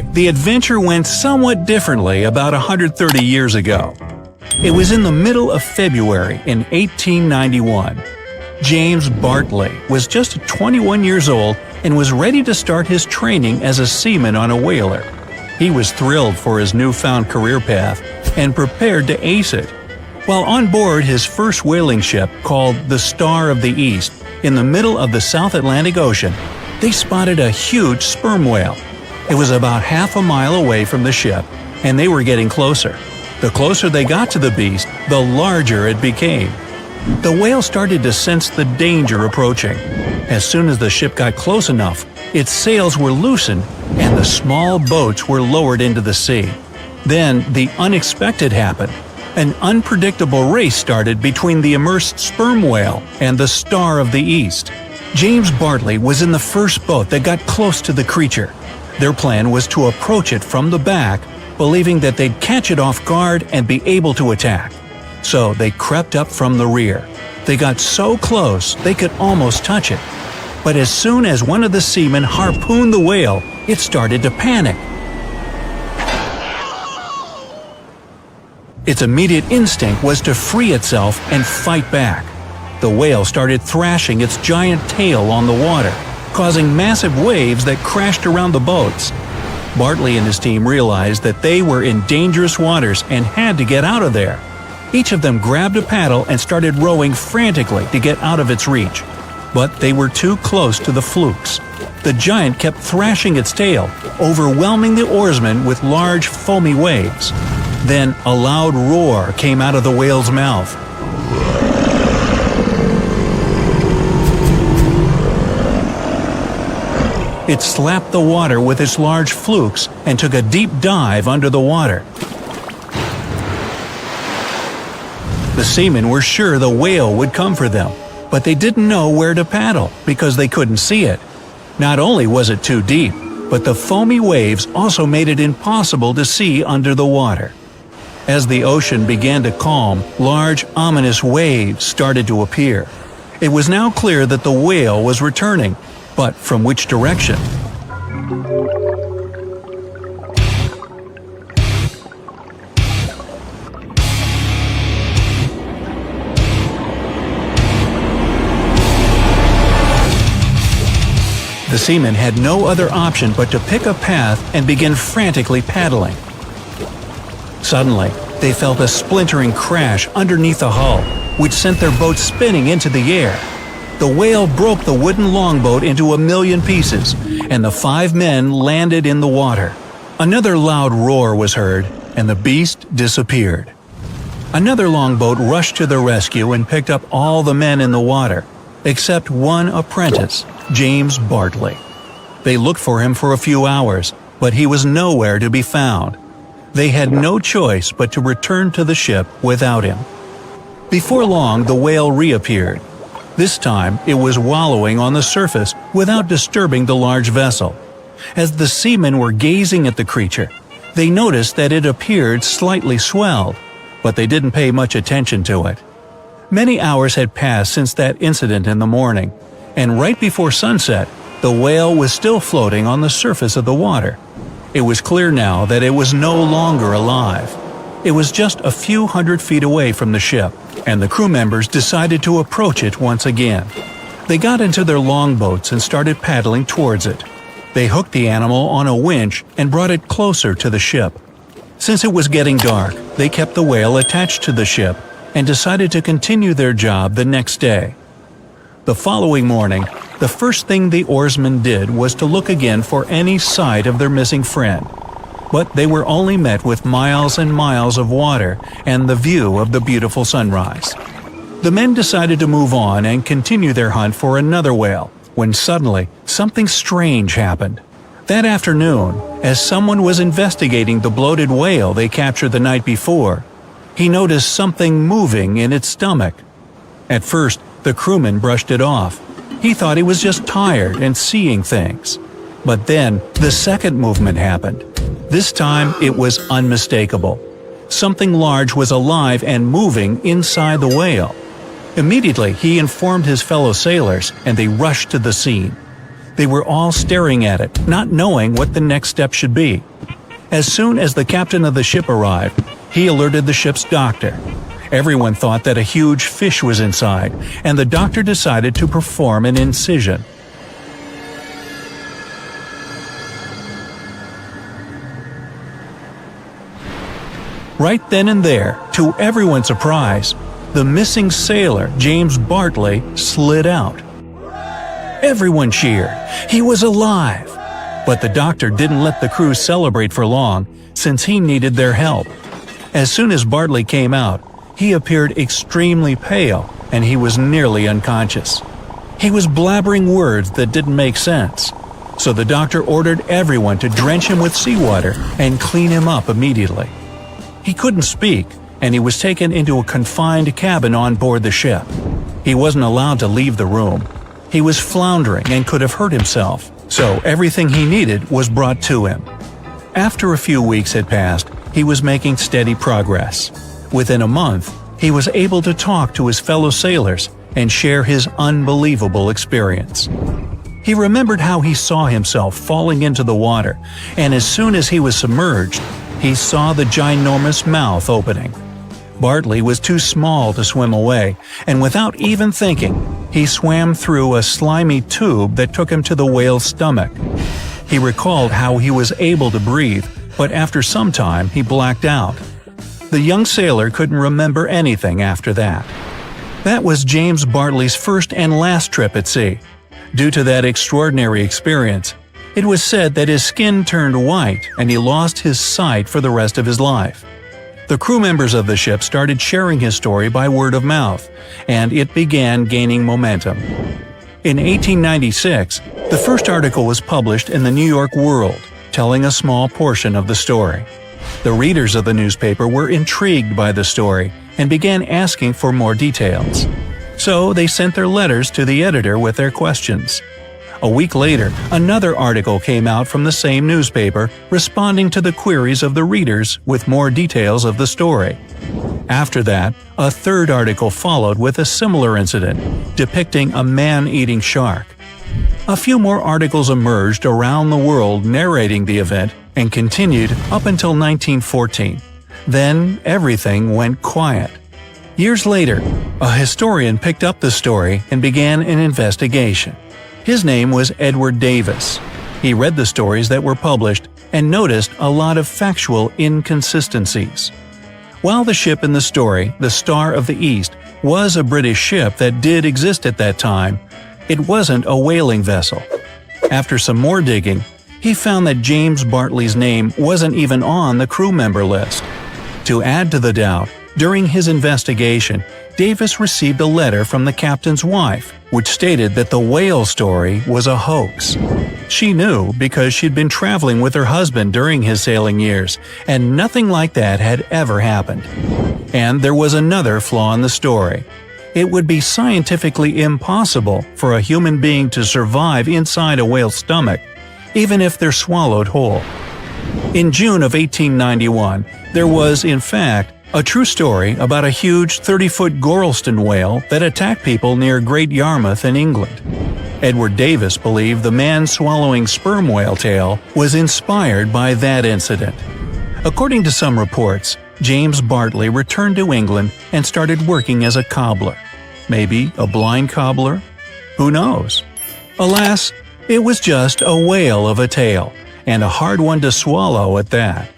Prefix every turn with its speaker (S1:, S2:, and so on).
S1: story, the adventure went somewhat differently about 130 years ago. It was in the middle of February in 1891. James Bartley was just 21 years old and was ready to start his training as a seaman on a whaler. He was thrilled for his newfound career path and prepared to ace it. While on board his first whaling ship, called the Star of the East, in the middle of the South Atlantic Ocean, they spotted a huge sperm whale. It was about half a mile away from the ship, and they were getting closer. The closer they got to the beast, the larger it became. The whale started to sense the danger approaching. As soon as the ship got close enough, its sails were loosened and the small boats were lowered into the sea. Then the unexpected happened. An unpredictable race started between the immersed sperm whale and the Star of the East. James Bartley was in the first boat that got close to the creature. Their plan was to approach it from the back, believing that they'd catch it off guard and be able to attack. So they crept up from the rear. They got so close they could almost touch it. But as soon as one of the seamen harpooned the whale, it started to panic. Its immediate instinct was to free itself and fight back. The whale started thrashing its giant tail on the water, causing massive waves that crashed around the boats. Bartley and his team realized that they were in dangerous waters and had to get out of there. Each of them grabbed a paddle and started rowing frantically to get out of its reach. But they were too close to the flukes. The giant kept thrashing its tail, overwhelming the oarsmen with large foamy waves. Then a loud roar came out of the whale's mouth. It slapped the water with its large flukes and took a deep dive under the water. The seamen were sure the whale would come for them, but they didn't know where to paddle because they couldn't see it. Not only was it too deep, but the foamy waves also made it impossible to see under the water. As the ocean began to calm, large, ominous waves started to appear. It was now clear that the whale was returning, but from which direction? The seamen had no other option but to pick a path and begin frantically paddling. Suddenly, they felt a splintering crash underneath the hull, which sent their boat spinning into the air. The whale broke the wooden longboat into a million pieces, and the 5 men landed in the water. Another loud roar was heard, and the beast disappeared. Another longboat rushed to the rescue and picked up all the men in the water, except one apprentice, James Bartley. They looked for him for a few hours, but he was nowhere to be found. They had no choice but to return to the ship without him. Before long, the whale reappeared. This time, it was wallowing on the surface without disturbing the large vessel. As the seamen were gazing at the creature, they noticed that it appeared slightly swelled, but they didn't pay much attention to it. Many hours had passed since that incident in the morning, and right before sunset, the whale was still floating on the surface of the water. It was clear now that it was no longer alive. It was just a few hundred feet away from the ship, and the crew members decided to approach it once again. They got into their longboats and started paddling towards it. They hooked the animal on a winch and brought it closer to the ship. Since it was getting dark, they kept the whale attached to the ship and decided to continue their job the next day. The following morning, the first thing the oarsmen did was to look again for any sight of their missing friend. But they were only met with miles and miles of water and the view of the beautiful sunrise. The men decided to move on and continue their hunt for another whale, when suddenly something strange happened. That afternoon, as someone was investigating the bloated whale they captured the night before, he noticed something moving in its stomach. At first, the crewman brushed it off. He thought he was just tired and seeing things. But then, the second movement happened. This time, it was unmistakable. Something large was alive and moving inside the whale. Immediately, he informed his fellow sailors, and they rushed to the scene. They were all staring at it, not knowing what the next step should be. As soon as the captain of the ship arrived, he alerted the ship's doctor. Everyone thought that a huge fish was inside, and the doctor decided to perform an incision. Right then and there, to everyone's surprise, the missing sailor, James Bartley, slid out. Everyone cheered. He was alive! But the doctor didn't let the crew celebrate for long, since he needed their help. As soon as Bartley came out, he appeared extremely pale, and he was nearly unconscious. He was blabbering words that didn't make sense. So the doctor ordered everyone to drench him with seawater and clean him up immediately. He couldn't speak, and he was taken into a confined cabin on board the ship. He wasn't allowed to leave the room. He was floundering and could have hurt himself, so everything he needed was brought to him. After a few weeks had passed, he was making steady progress. Within a month, he was able to talk to his fellow sailors and share his unbelievable experience. He remembered how he saw himself falling into the water, and as soon as he was submerged, he saw the ginormous mouth opening. Bartley was too small to swim away, and without even thinking, he swam through a slimy tube that took him to the whale's stomach. He recalled how he was able to breathe, but after some time he blacked out. The young sailor couldn't remember anything after that. That was James Bartley's first and last trip at sea. Due to that extraordinary experience, it was said that his skin turned white and he lost his sight for the rest of his life. The crew members of the ship started sharing his story by word of mouth, and it began gaining momentum. In 1896, the first article was published in the New York World, telling a small portion of the story. The readers of the newspaper were intrigued by the story and began asking for more details. So they sent their letters to the editor with their questions. A week later, another article came out from the same newspaper responding to the queries of the readers with more details of the story. After that, a third article followed with a similar incident, depicting a man-eating shark. A few more articles emerged around the world narrating the event and continued up until 1914. Then everything went quiet. Years later, a historian picked up the story and began an investigation. His name was Edward Davis. He read the stories that were published and noticed a lot of factual inconsistencies. While the ship in the story, the Star of the East, was a British ship that did exist at that time, it wasn't a whaling vessel. After some more digging, he found that James Bartley's name wasn't even on the crew member list. To add to the doubt, during his investigation, Davis received a letter from the captain's wife, which stated that the whale story was a hoax. She knew because she'd been traveling with her husband during his sailing years, and nothing like that had ever happened. And there was another flaw in the story. It would be scientifically impossible for a human being to survive inside a whale's stomach, even if they're swallowed whole. In June of 1891, there was, in fact, a true story about a huge 30-foot Gorleston whale that attacked people near Great Yarmouth in England. Edward Davis believed the man-swallowing sperm whale tale was inspired by that incident. According to some reports, James Bartley returned to England and started working as a cobbler. Maybe a blind cobbler? Who knows? Alas, it was just a whale of a tale, and a hard one to swallow at that.